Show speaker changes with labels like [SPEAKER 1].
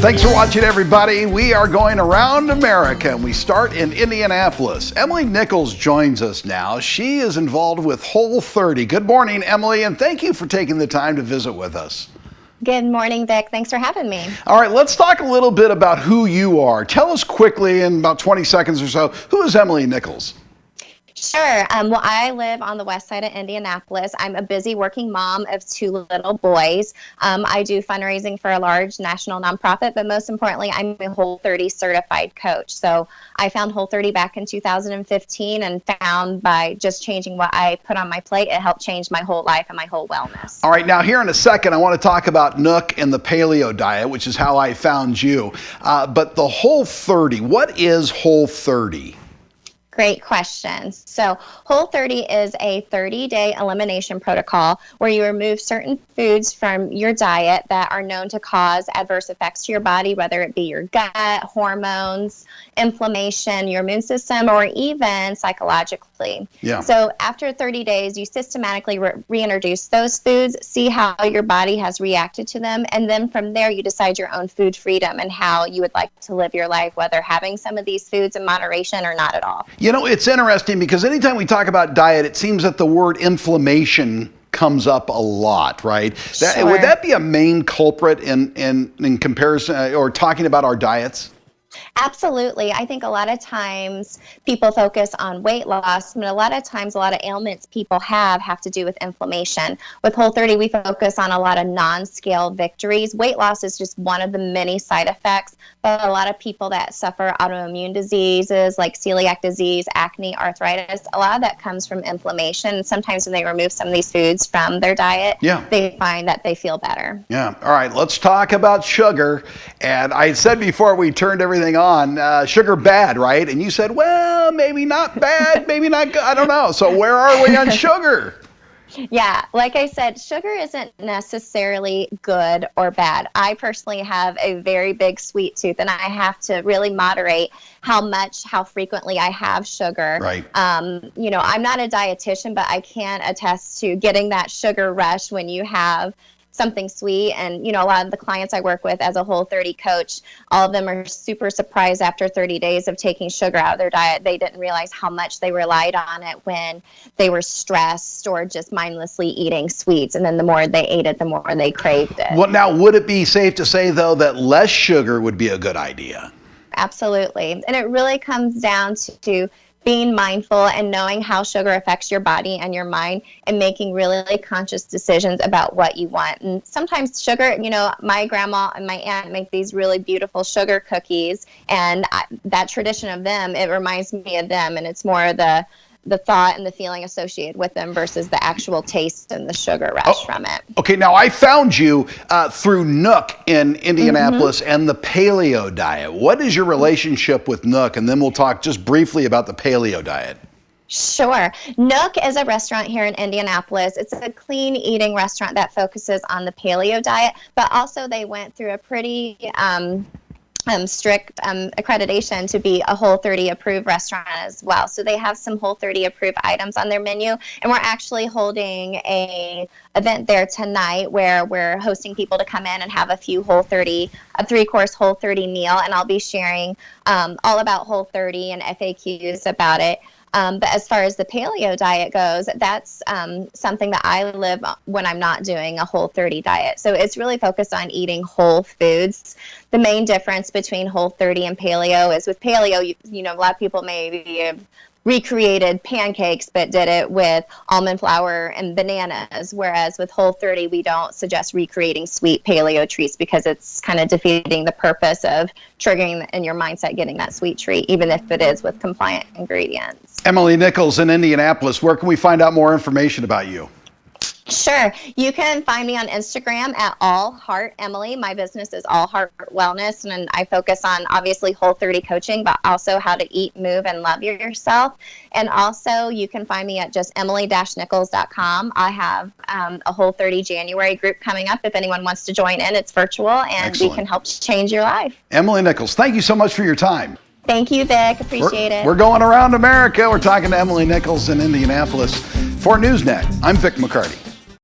[SPEAKER 1] Thanks for watching, everybody. We are going around America, and we start in Indianapolis. Emily Nichols joins us now. She is involved with Whole30. Good morning, Emily, and thank you for taking the time to visit with us.
[SPEAKER 2] Good morning, Vic. Thanks for having me.
[SPEAKER 1] All right, let's talk a little bit about who you are. Tell us quickly, in about 20 seconds or so, who is Emily Nichols?
[SPEAKER 2] Sure. Well, I live on the west side of Indianapolis. I'm a busy working mom of two little boys. I do fundraising for a large national nonprofit, but most importantly, I'm a Whole30 certified coach. So I found Whole30 back in 2015 and found by just changing what I put on my plate, it helped change my whole life and my whole wellness.
[SPEAKER 1] All right, now here in a second, I want to talk about Nook and the paleo diet, which is how I found you. But the Whole30, what is Whole30?
[SPEAKER 2] Great question. So Whole30 is a 30-day elimination protocol where you remove certain foods from your diet that are known to cause adverse effects to your body, whether it be your gut, hormones, inflammation, your immune system, or even psychologically.
[SPEAKER 1] Yeah.
[SPEAKER 2] So after 30 days, you systematically reintroduce those foods, see how your body has reacted to them, and then from there you decide your own food freedom and how you would like to live your life, whether having some of these foods in moderation or not at all.
[SPEAKER 1] You know, it's interesting because anytime we talk about diet, it seems that the word inflammation comes up a lot, right?
[SPEAKER 2] Sure.
[SPEAKER 1] Would that be a main culprit in comparison or talking about our diets?
[SPEAKER 2] Absolutely. I think a lot of times people focus on weight loss, but a lot of times a lot of ailments people have to do with inflammation. With Whole30, we focus on a lot of non-scale victories. Weight loss is just one of the many side effects, but a lot of people that suffer autoimmune diseases like celiac disease, acne, arthritis, a lot of that comes from inflammation. Sometimes when they remove some of these foods from their diet, they find that they feel better.
[SPEAKER 1] Yeah. All right, let's talk about sugar. And I said before we turned everything on, sugar bad, right? And you said, well, maybe not bad, maybe not good. I don't know. So where are we on sugar?
[SPEAKER 2] Yeah, like I said, sugar isn't necessarily good or bad. I personally have a very big sweet tooth, and I have to really moderate how frequently I have sugar.
[SPEAKER 1] Right.
[SPEAKER 2] You know, I'm not a dietitian, but I can attest to getting that sugar rush when you have something sweet. And, you know, a lot of the clients I work with as a Whole30 coach, all of them are super surprised after 30 days of taking sugar out of their diet. They didn't realize how much they relied on it when they were stressed or just mindlessly eating sweets. And then the more they ate it, the more they craved it.
[SPEAKER 1] Well, now, would it be safe to say, though, that less sugar would be a good idea?
[SPEAKER 2] Absolutely. And it really comes down to being mindful and knowing how sugar affects your body and your mind and making really conscious decisions about what you want. And sometimes sugar, you know, my grandma and my aunt make these really beautiful sugar cookies, and that tradition of them, it reminds me of them, and it's more the thought and the feeling associated with them versus the actual taste and the sugar rush from it.
[SPEAKER 1] Okay, now I found you through Nook in Indianapolis and the paleo diet. What is your relationship with Nook? And then we'll talk just briefly about the paleo diet.
[SPEAKER 2] Sure. Nook is a restaurant here in Indianapolis. It's a clean eating restaurant that focuses on the paleo diet, but also they went through a pretty strict accreditation to be a Whole30 approved restaurant as well. So they have some Whole30 approved items on their menu, and we're actually holding a event there tonight where we're hosting people to come in and have a 3-course Whole30 meal, and I'll be sharing all about Whole30 and FAQs about it. But as far as the paleo diet goes, that's something that I live when I'm not doing a Whole30 diet. So it's really focused on eating whole foods. The main difference between Whole30 and paleo is with paleo, you know, a lot of people maybe have recreated pancakes but did it with almond flour and bananas, whereas with Whole30 we don't suggest recreating sweet paleo treats because it's kind of defeating the purpose of triggering in your mindset getting that sweet treat, even if it is with compliant ingredients.
[SPEAKER 1] Emily Nichols in Indianapolis, where can we find out more information about you?
[SPEAKER 2] Sure. You can find me on Instagram at All Heart Emily. My business is All Heart Wellness, and I focus on obviously Whole30 coaching, but also how to eat, move, and love yourself. And also you can find me at just emily-nichols.com. I have a Whole30 January group coming up. If anyone wants to join in, it's virtual, and
[SPEAKER 1] Excellent.
[SPEAKER 2] We can help change your life.
[SPEAKER 1] Emily Nichols, thank you so much for your time.
[SPEAKER 2] Thank you, Vic. Appreciate it.
[SPEAKER 1] We're going around America. We're talking to Emily Nichols in Indianapolis. For Newsnet, I'm Vic McCarty.